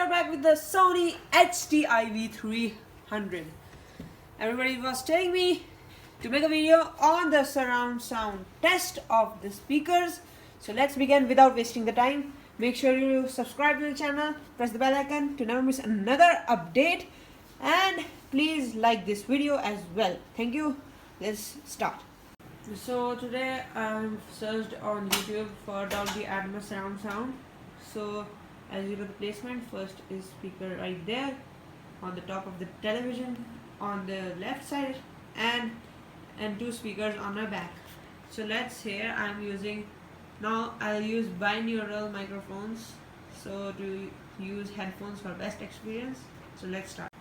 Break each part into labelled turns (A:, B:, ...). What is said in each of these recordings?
A: are back with the Sony htiv300. Everybody was telling me to make a video on the surround sound test of the speakers. So let's begin without wasting the time. Make sure you subscribe to the channel, press the bell icon to never miss another update, and please like this video as well. Thank you. Let's start. So today I've searched on YouTube for Dolby Atmos surround sound. So as you know, the placement first is speaker right there on the top of the television on the left side, and two speakers on my back. So let's hear. I'll use binaural microphones, so to use headphones for best experience. So let's start.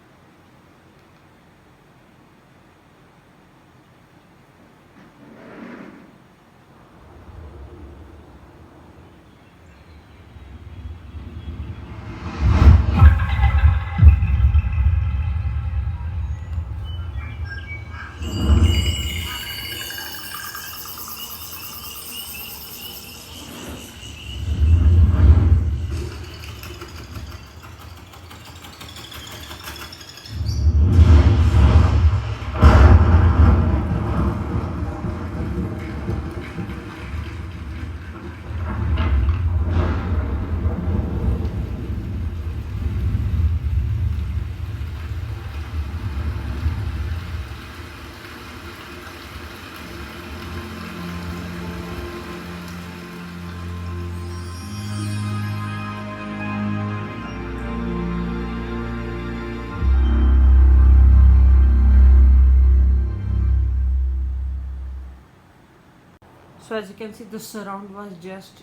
A: So as you can see, the surround was just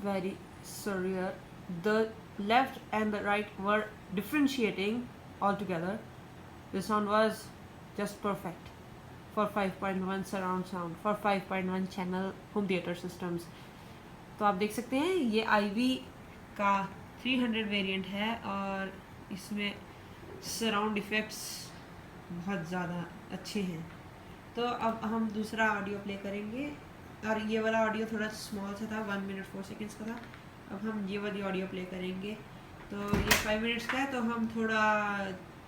A: very surreal. The left and the right were differentiating altogether. The sound was just perfect for 5.1 surround sound, for 5.1 channel home theater systems. तो आप देख सकते हैं ये IV का 300 variant है और इसमें सराउंड इफेक्ट्स बहुत ज़्यादा अच्छे हैं. तो अब हम दूसरा ऑडियो प्ले करेंगे, और ये वाला ऑडियो थोड़ा स्मॉल सा था, 1 मिनट 4 सेकेंड्स का था. अब हम ये वाली ऑडियो प्ले करेंगे. तो ये 5 मिनट्स का है, तो हम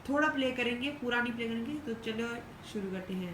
A: थोड़ा प्ले करेंगे, पूरा नहीं प्ले करेंगे. तो चलो शुरू करते हैं.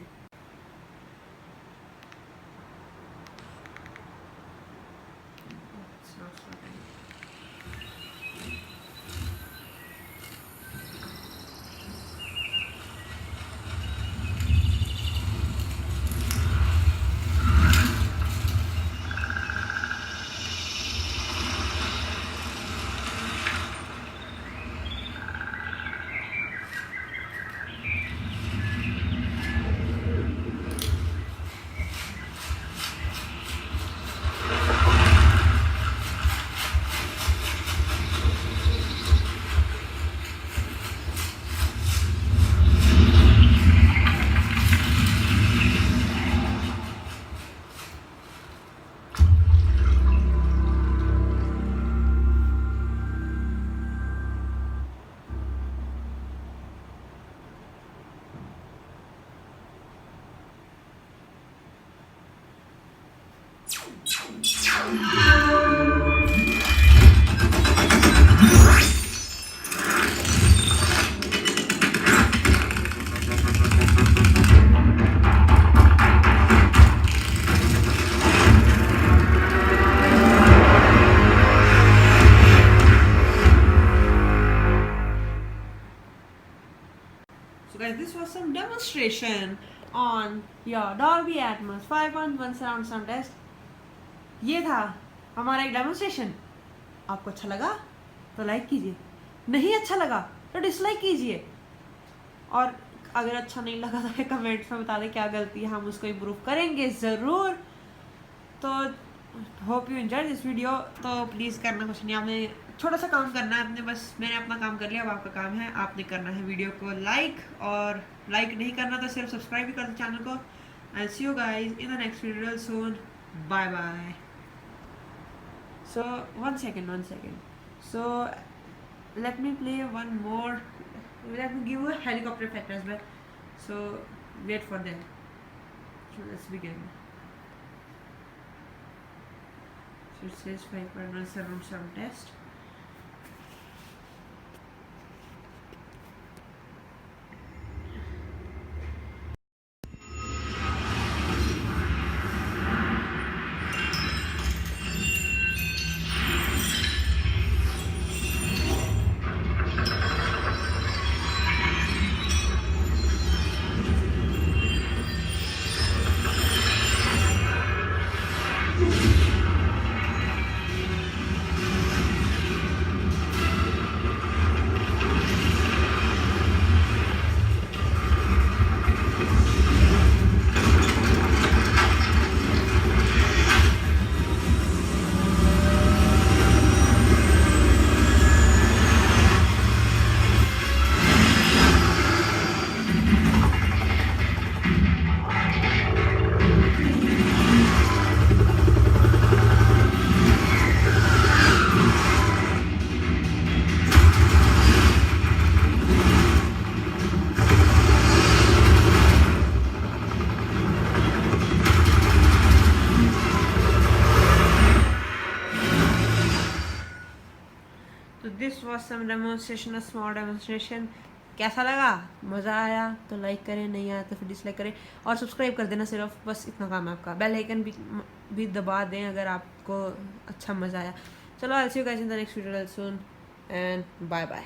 A: So guys, this was some demonstration on your Dolby Atmos 5.1 surround sound test. ये था हमारा एक डेमोन्स्ट्रेशन. आपको अच्छा लगा तो लाइक कीजिए, नहीं अच्छा लगा तो डिसलाइक कीजिए, और अगर अच्छा नहीं लगा तो कमेंट्स में बता दें क्या गलती है, हम उसको इम्प्रूव करेंगे ज़रूर. तो hope you enjoy this video. तो प्लीज़ करना कुछ नहीं, आपने छोटा सा काम करना है अपने, बस मैंने अपना काम कर लिया. अब आपका काम है, आपने करना है वीडियो को लाइक, और लाइक नहीं करना तो सिर्फ सब्सक्राइब भी कर दो चैनल को. I see you guys in the next video soon. Bye bye. So one second. So let me play one more. Let me give a helicopter effect as well. So wait for that. So let's begin. So it says 5.1 surround sound test. This was some demonstration, a small demonstration. कैसा लगा? मज़ा आया तो like करें, नहीं आया तो फिर डिसलाइक करें और सब्सक्राइब कर देना। सिर्फ बस इतना काम है आपका। बेल आइकन भी दबा दें अगर आपको अच्छा मज़ा आया। चलो, I see you guys in the next video soon and bye bye.